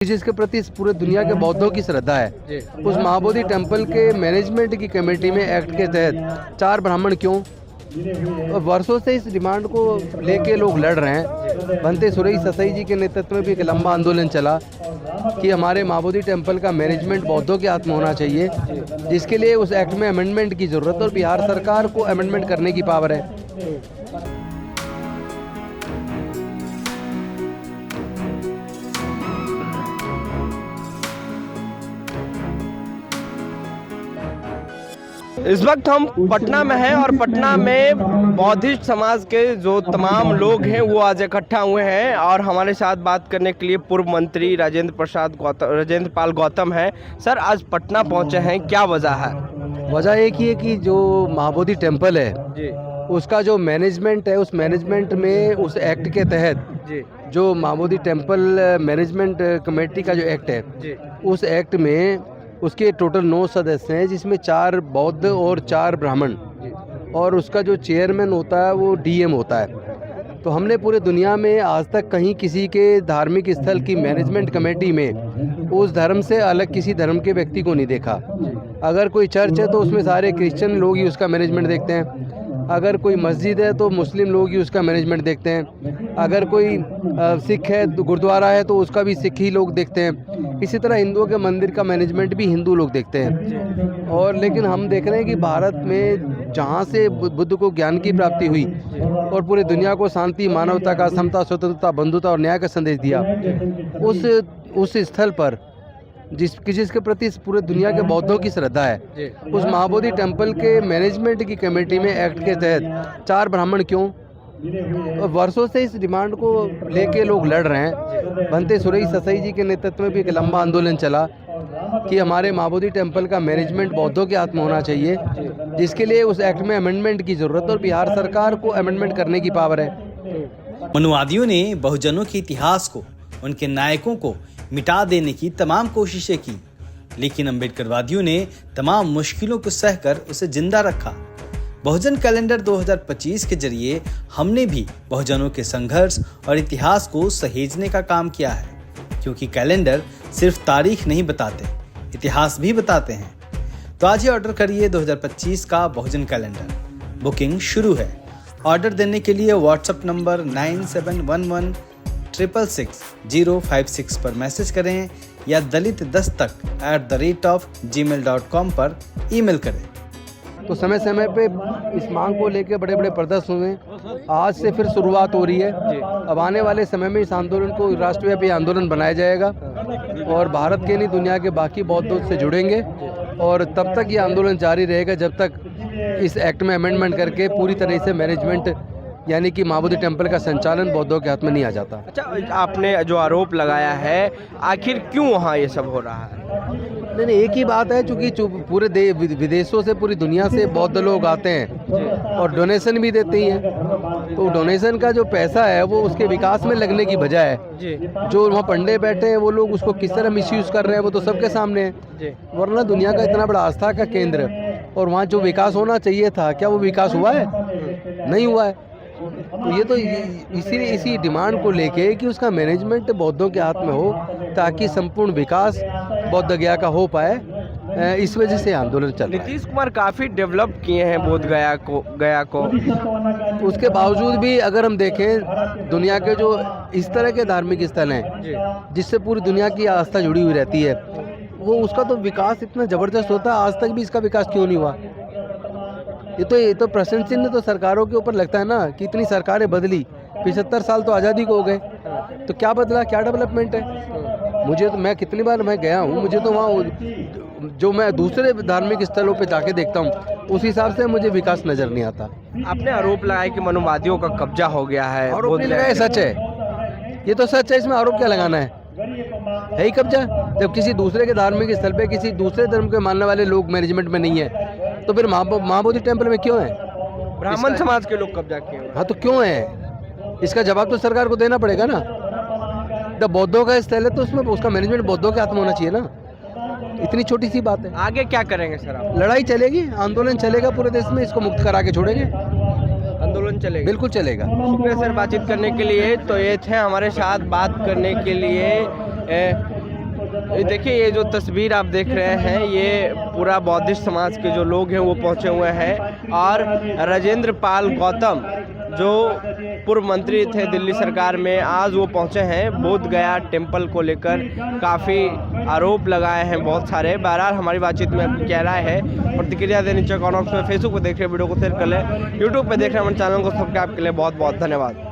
जिसके प्रति इस पूरे दुनिया के बौद्धों की श्रद्धा है, उस महाबोधि टेम्पल के मैनेजमेंट की कमेटी में एक्ट के तहत 4 ब्राह्मण क्यों? और वर्षों से इस डिमांड को लेके लोग लड़ रहे हैं। भंते सुरेश ससाई जी के नेतृत्व में भी एक लंबा आंदोलन चला कि हमारे महाबोधि टेम्पल का मैनेजमेंट बौद्धों के हाथ में होना चाहिए, जिसके लिए उस एक्ट में अमेंडमेंट की ज़रूरत है और बिहार सरकार को अमेंडमेंट करने की पावर है। इस वक्त हम पटना में हैं और पटना में बौद्धिस्ट समाज के जो तमाम लोग हैं वो आज इकट्ठा हुए हैं और हमारे साथ बात करने के लिए पूर्व मंत्री राजेंद्र पाल गौतम है। सर, आज पटना पहुंचे हैं, क्या वजह है? वजह एक ही है कि जो महाबोधि टेम्पल है जी, उसका जो मैनेजमेंट है, उस मैनेजमेंट में उस एक्ट के तहत जी, जो महाबोधि टेम्पल मैनेजमेंट कमेटी का जो एक्ट है, जी, उस एक्ट में उसके टोटल 9 सदस्य हैं, जिसमें 4 बौद्ध और 4 ब्राह्मण, और उसका जो चेयरमैन होता है वो डीएम होता है। तो हमने पूरे दुनिया में आज तक कहीं किसी के धार्मिक स्थल की मैनेजमेंट कमेटी में उस धर्म से अलग किसी धर्म के व्यक्ति को नहीं देखा। अगर कोई चर्च है तो उसमें सारे क्रिश्चियन लोग ही उसका मैनेजमेंट देखते हैं, अगर कोई मस्जिद है तो मुस्लिम लोग ही उसका मैनेजमेंट देखते हैं, अगर कोई सिख है तो गुरुद्वारा है तो उसका भी सिख ही लोग देखते हैं। इसी तरह हिंदुओं के मंदिर का मैनेजमेंट भी हिंदू लोग देखते हैं। और लेकिन हम देख रहे हैं कि भारत में जहाँ से बुद्ध को ज्ञान की प्राप्ति हुई और पूरी दुनिया को शांति, मानवता का, समता, स्वतंत्रता, बंधुता और न्याय का संदेश दिया, उस स्थल पर जिसके प्रति इस पूरे दुनिया के बौद्धों की श्रद्धा है, उस महाबोधि टेम्पल के मैनेजमेंट की कमेटी में एक्ट के तहत 4 ब्राह्मण क्यों? और वर्षों से इस डिमांड को लेके लोग लड़ रहे हैं। भंते सुरेश ससाई जी के नेतृत्व में भी एक लंबा आंदोलन चला कि हमारे महाबोधि टेम्पल का मैनेजमेंट बौद्धों के हाथ में होना चाहिए, जिसके लिए उस एक्ट में अमेंडमेंट की ज़रूरत है और बिहार सरकार को अमेंडमेंट करने की पावर है। मनुवादियों ने बहुजनों के इतिहास को, उनके नायकों को मिटा देने की तमाम कोशिशें की, लेकिन अम्बेडकरवादियों ने तमाम मुश्किलों को सहकर उसे जिंदा रखा। बहुजन कैलेंडर 2025 के जरिए हमने भी बहुजनों के संघर्ष और इतिहास को सहेजने का काम किया है, क्योंकि कैलेंडर सिर्फ तारीख नहीं बताते, इतिहास भी बताते हैं। तो आज ही ऑर्डर करिए 2025 का बहुजन कैलेंडर। बुकिंग शुरू है। ऑर्डर देने के लिए व्हाट्सएप नंबर 9711 666 056 पर मैसेज करें या dalitdastak@gmail.com पर ईमेल करें। तो समय समय पे इस मांग को लेकर बड़े बड़े प्रदर्शन हुए। आज से फिर शुरुआत हो रही है। अब आने वाले समय में इस आंदोलन को राष्ट्रव्यापी आंदोलन बनाया जाएगा और भारत के नहीं दुनिया के बाकी बौद्धों से जुड़ेंगे, और तब तक ये आंदोलन जारी रहेगा जब तक इस एक्ट में अमेंडमेंट करके पूरी तरह से मैनेजमेंट यानी कि महाबोधि टेम्पल का संचालन बौद्धों के हाथ में नहीं आ जाता। अच्छा, आपने जो आरोप लगाया है, आखिर क्यों वहाँ ये सब हो रहा है? नहीं, एक ही बात है, चूँकि पूरे विदेशों से, पूरी दुनिया से बौद्ध लोग आते हैं और डोनेशन भी देते हैं। तो डोनेशन का जो पैसा है वो उसके विकास में लगने की बजाय जो वहाँ पंडे बैठे हैं वो लोग उसको किस तरह मिसयूज़ कर रहे हैं वो तो सबके सामने है। वरना दुनिया का इतना बड़ा आस्था का केंद्र और वहाँ जो विकास होना चाहिए था, क्या वो विकास हुआ है? नहीं हुआ है। तो ये तो इसी डिमांड को लेके कि उसका मैनेजमेंट बौद्धों के हाथ में हो ताकि संपूर्ण विकास बौद्ध गया का हो पाए, इस वजह से आंदोलन चल रहा है। नीतीश कुमार काफ़ी डेवलप किए हैं बोध गया को। उसके बावजूद भी अगर हम देखें, दुनिया के जो इस तरह के धार्मिक स्थल हैं जिससे पूरी दुनिया की आस्था जुड़ी हुई रहती है, वो उसका तो विकास इतना ज़बरदस्त होता है। आज तक भी इसका विकास क्यों नहीं हुआ? ये तो प्रश्न चिन्ह तो सरकारों के ऊपर लगता है ना कि इतनी सरकारें बदली, 75 साल तो आज़ादी को हो गए, तो क्या बदला, क्या डेवलपमेंट है? मुझे तो, मैं कितनी बार मैं गया हूँ, मुझे तो वहाँ जो मैं दूसरे धार्मिक स्थलों पे जाके देखता हूँ उस हिसाब से मुझे विकास नज़र नहीं आता। आपने आरोप लगाया कि मनुवादियों का कब्जा हो गया है। आरोप नहीं लगाया, सच है, ये तो सच है, इसमें आरोप क्या लगाना है ही कब्जा। जब किसी दूसरे के धार्मिक स्थल पे किसी दूसरे धर्म के मानने वाले लोग मैनेजमेंट में नहीं है तो फिर महाबोधि टेम्पल में क्यों है? ब्राह्मण समाज के लोग कब्जा किए। हाँ, तो क्यों है? इसका जवाब तो सरकार को देना पड़ेगा ना। जब बौद्धों का स्थल है तो उसमें उसका मैनेजमेंट बौद्धों के हाथ में होना चाहिए ना। इतनी छोटी सी बात है। आगे क्या करेंगे सर आप? लड़ाई चलेगी, आंदोलन चलेगा पूरे देश में, इसको मुक्त करा के छोड़ेंगे। आंदोलन चलेगा? बिल्कुल चलेगा। शुक्रिया सर बातचीत करने के लिए। तो ये थे हमारे साथ बात करने के लिए देखिए ये जो तस्वीर आप देख रहे हैं ये पूरा बौद्धिस्ट समाज के जो लोग हैं वो पहुंचे हुए हैं और राजेंद्र पाल गौतम जो पूर्व मंत्री थे दिल्ली सरकार में, आज वो पहुंचे हैं बोध गया टेम्पल को लेकर। काफ़ी आरोप लगाए हैं बहुत सारे। बहरहाल हमारी बातचीत में अपनी क्या राय है प्रतिक्रिया देनी चाहिए कॉन्फ्रेंस में। फेसबुक पर देख रहे वीडियो को शेयर कर लें, यूट्यूब पर देख रहे हमारे चैनल को सब्सक्राइब के लिए बहुत बहुत धन्यवाद।